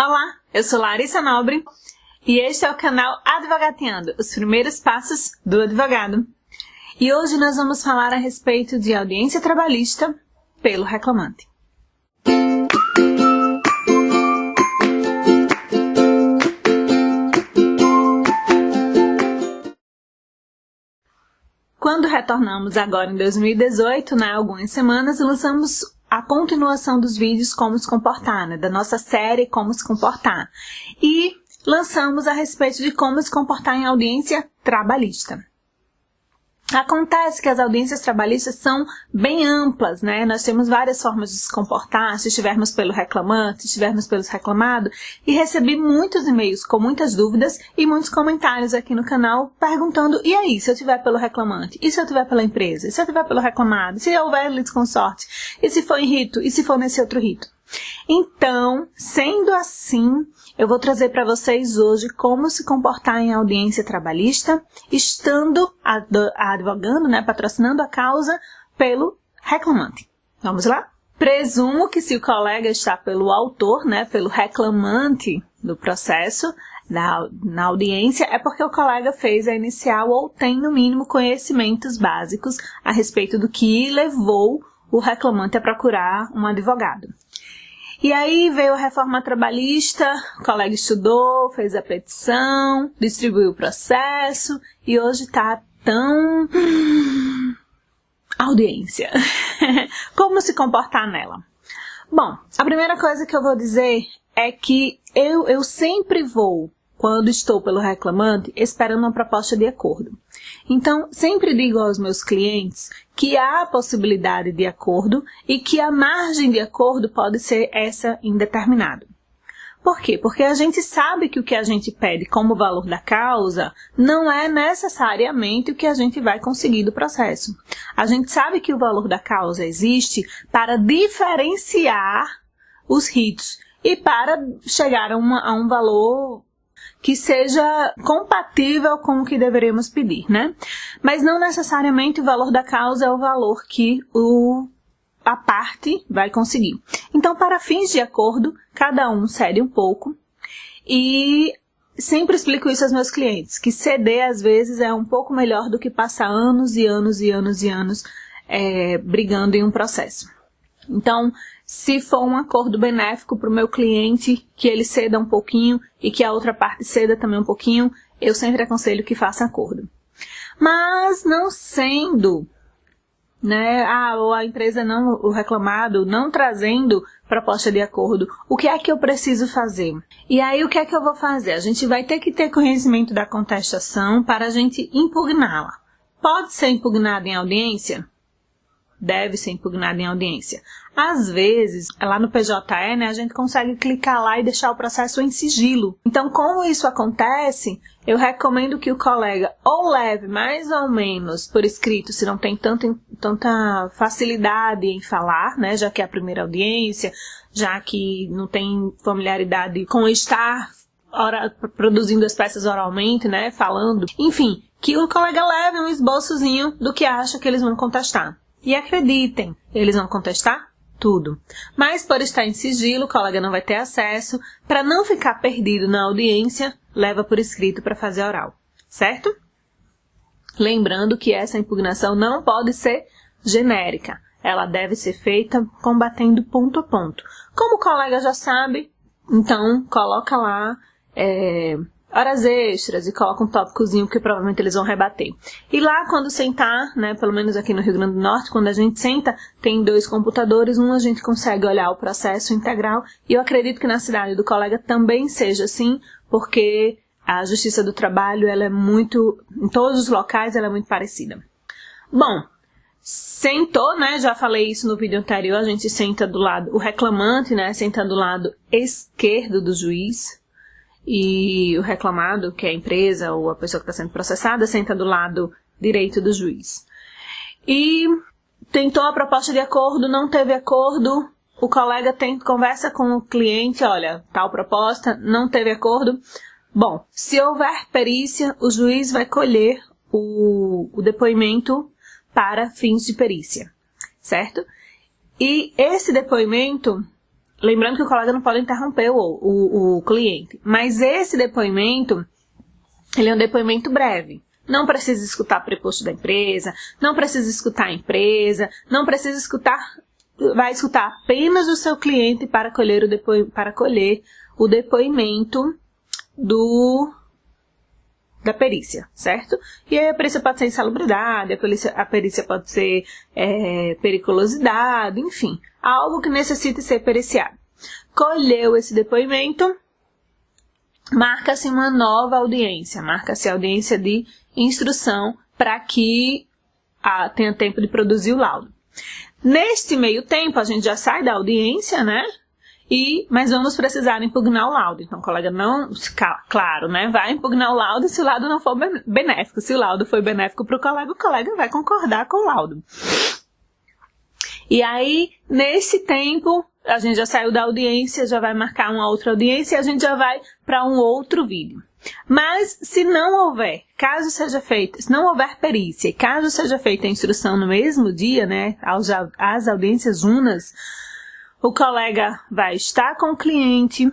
Olá, eu sou Larissa Nobre e este é o canal Advogateando, os primeiros passos do advogado. E hoje nós vamos falar a respeito de audiência trabalhista pelo reclamante. Quando retornamos agora em 2018, algumas semanas, lançamos a continuação dos vídeos Como se comportar, da nossa série Como se comportar. E lançamos a respeito de como se comportar em audiência trabalhista. Acontece que as audiências trabalhistas são bem amplas, Nós temos várias formas de se comportar, se estivermos pelo reclamante, se estivermos pelo reclamado, e recebi muitos e-mails com muitas dúvidas e muitos comentários aqui no canal perguntando, e aí, se eu estiver pelo reclamante? E se eu estiver pela empresa? E se eu estiver pelo reclamado? E se houver litisconsorte? E se for em rito? E se for nesse outro rito? Então, sendo assim, eu vou trazer para vocês hoje como se comportar em audiência trabalhista, estando advogando, patrocinando a causa pelo reclamante. Vamos lá? Presumo que se o colega está pelo autor, pelo reclamante do processo, na audiência, é porque o colega fez a inicial ou tem, no mínimo, conhecimentos básicos a respeito do que levou o reclamante a procurar um advogado. E aí veio a reforma trabalhista, o colega estudou, fez a petição, distribuiu o processo e hoje está tão... audiência. Como se comportar nela? Bom, a primeira coisa que eu vou dizer é que eu sempre vou, quando estou pelo reclamante, esperando uma proposta de acordo. Então, sempre digo aos meus clientes que há a possibilidade de acordo e que a margem de acordo pode ser essa indeterminada. Por quê? Porque a gente sabe que o que a gente pede como valor da causa não é necessariamente o que a gente vai conseguir do processo. A gente sabe que o valor da causa existe para diferenciar os ritos e para chegar a um valor que seja compatível com o que deveríamos pedir, Mas não necessariamente o valor da causa é o valor que a parte vai conseguir. Então, para fins de acordo, cada um cede um pouco e sempre explico isso aos meus clientes, que ceder às vezes é um pouco melhor do que passar anos e anos e anos e anos brigando em um processo. Então, se for um acordo benéfico para o meu cliente, que ele ceda um pouquinho e que a outra parte ceda também um pouquinho, eu sempre aconselho que faça acordo. Mas não sendo, ou a empresa não, o reclamado, não trazendo proposta de acordo, o que é que eu preciso fazer? E aí o que é que eu vou fazer? A gente vai ter que ter conhecimento da contestação para a gente impugná-la. Pode ser impugnada em audiência? Deve ser impugnada em audiência. Às vezes, lá no PJE, a gente consegue clicar lá e deixar o processo em sigilo. Então, como isso acontece, eu recomendo que o colega ou leve mais ou menos por escrito, se não tem tanta facilidade em falar, já que é a primeira audiência, já que não tem familiaridade com estar produzindo as peças oralmente, falando. Enfim, que o colega leve um esboçozinho do que acha que eles vão contestar. E acreditem, eles vão contestar tudo. Mas por estar em sigilo, o colega não vai ter acesso. Para não ficar perdido na audiência, leva por escrito para fazer oral. Certo? Lembrando que essa impugnação não pode ser genérica. Ela deve ser feita combatendo ponto a ponto. Como o colega já sabe, então coloca lá horas extras e coloca um tópicozinho que provavelmente eles vão rebater. E lá quando sentar, pelo menos aqui no Rio Grande do Norte, quando a gente senta, tem 2 computadores, a gente consegue olhar o processo integral e eu acredito que na cidade do colega também seja assim, porque a Justiça do Trabalho, ela é muito, em todos os locais, ela é muito parecida. Bom, sentou, já falei isso no vídeo anterior, a gente senta do lado, o reclamante, senta do lado esquerdo do juiz, e o reclamado, que é a empresa ou a pessoa que está sendo processada, senta do lado direito do juiz. E tentou a proposta de acordo, não teve acordo, o colega conversa com o cliente, olha, tal proposta, não teve acordo. Bom, se houver perícia, o juiz vai colher o depoimento para fins de perícia, certo? E esse depoimento lembrando que o colega não pode interromper o cliente, mas esse depoimento, ele é um depoimento breve. Não precisa escutar o preposto da empresa, não precisa escutar a empresa, não precisa escutar, vai escutar apenas o seu cliente para colher o depoimento da perícia, certo? E aí a perícia pode ser insalubridade, a perícia pode ser periculosidade, enfim, algo que necessite ser periciado. Colheu esse depoimento, marca-se uma nova audiência, marca-se a audiência de instrução para que tenha tempo de produzir o laudo. Neste meio tempo, a gente já sai da audiência, né? Mas vamos precisar impugnar o laudo. Então, o colega não, claro, né? Vai impugnar o laudo se o laudo não for benéfico. Se o laudo foi benéfico para o colega vai concordar com o laudo. E aí, nesse tempo, a gente já saiu da audiência, já vai marcar uma outra audiência e a gente já vai para um outro vídeo. Mas, se não houver, se não houver perícia e caso seja feita a instrução no mesmo dia, né? As audiências unas, o colega vai estar com o cliente,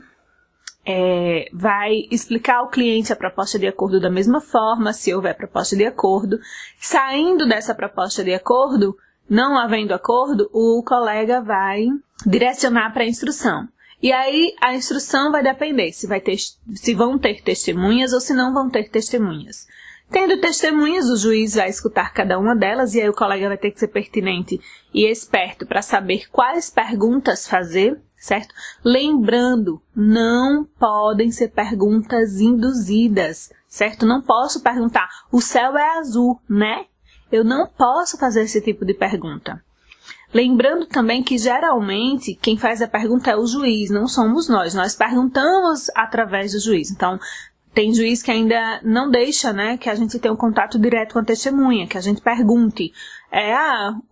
vai explicar ao cliente a proposta de acordo da mesma forma, se houver proposta de acordo. Saindo dessa proposta de acordo, não havendo acordo, o colega vai direcionar para a instrução. E aí a instrução vai depender se vão ter testemunhas ou se não vão ter testemunhas. Tendo testemunhas, o juiz vai escutar cada uma delas e aí o colega vai ter que ser pertinente e esperto para saber quais perguntas fazer, certo? Lembrando, não podem ser perguntas induzidas, certo? Não posso perguntar, o céu é azul, né? Eu não posso fazer esse tipo de pergunta. Lembrando também que geralmente quem faz a pergunta é o juiz, não somos nós perguntamos através do juiz. Então, tem juiz que ainda não deixa, né, que a gente tenha um contato direto com a testemunha, que a gente pergunte,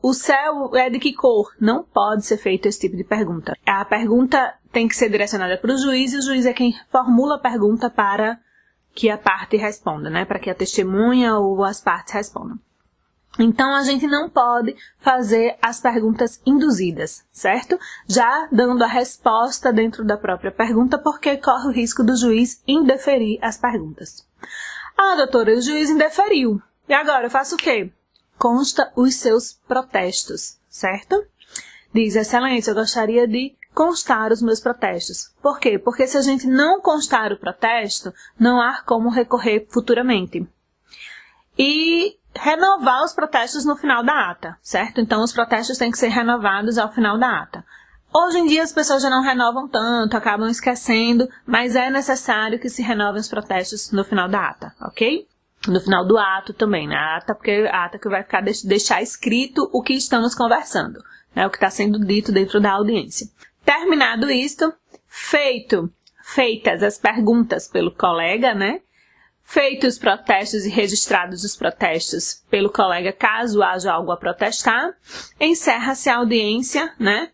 o céu é de que cor? Não pode ser feito esse tipo de pergunta. A pergunta tem que ser direcionada para o juiz e o juiz é quem formula a pergunta para que a parte responda, né, para que a testemunha ou as partes respondam. Então, a gente não pode fazer as perguntas induzidas, certo? Já dando a resposta dentro da própria pergunta, porque corre o risco do juiz indeferir as perguntas. Doutora, o juiz indeferiu. E agora, eu faço o quê? Consta os seus protestos, certo? Diz, excelência, eu gostaria de constar os meus protestos. Por quê? Porque se a gente não constar o protesto, não há como recorrer futuramente. E renovar os protestos no final da ata, certo? Então, os protestos têm que ser renovados ao final da ata. Hoje em dia, as pessoas já não renovam tanto, acabam esquecendo, mas é necessário que se renovem os protestos no final da ata, ok? No final do ato também, né? Porque a ata que vai deixar escrito o que estamos conversando, né? O que está sendo dito dentro da audiência. Terminado isto, feitas as perguntas pelo colega, né? Feitos os protestos e registrados os protestos pelo colega, caso haja algo a protestar, encerra-se a audiência, né?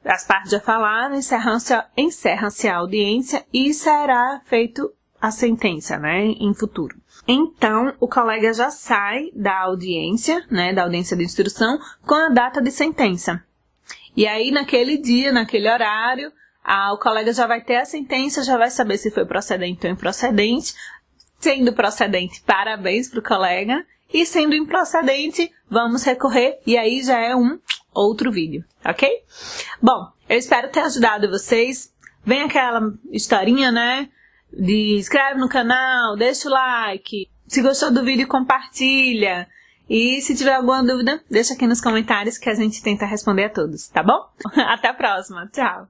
As partes já falaram, encerra-se a audiência e será feito a sentença, né? Em futuro. Então, o colega já sai da audiência, né? Da audiência de instrução, com a data de sentença. E aí, naquele dia, naquele horário, o colega já vai ter a sentença, já vai saber se foi procedente ou improcedente. Sendo procedente, parabéns para o colega. E sendo improcedente, vamos recorrer. E aí já é um outro vídeo, ok? Bom, eu espero ter ajudado vocês. Vem aquela historinha, né? De inscreve no canal, deixa o like. Se gostou do vídeo, compartilha. E se tiver alguma dúvida, deixa aqui nos comentários que a gente tenta responder a todos, tá bom? Até a próxima. Tchau!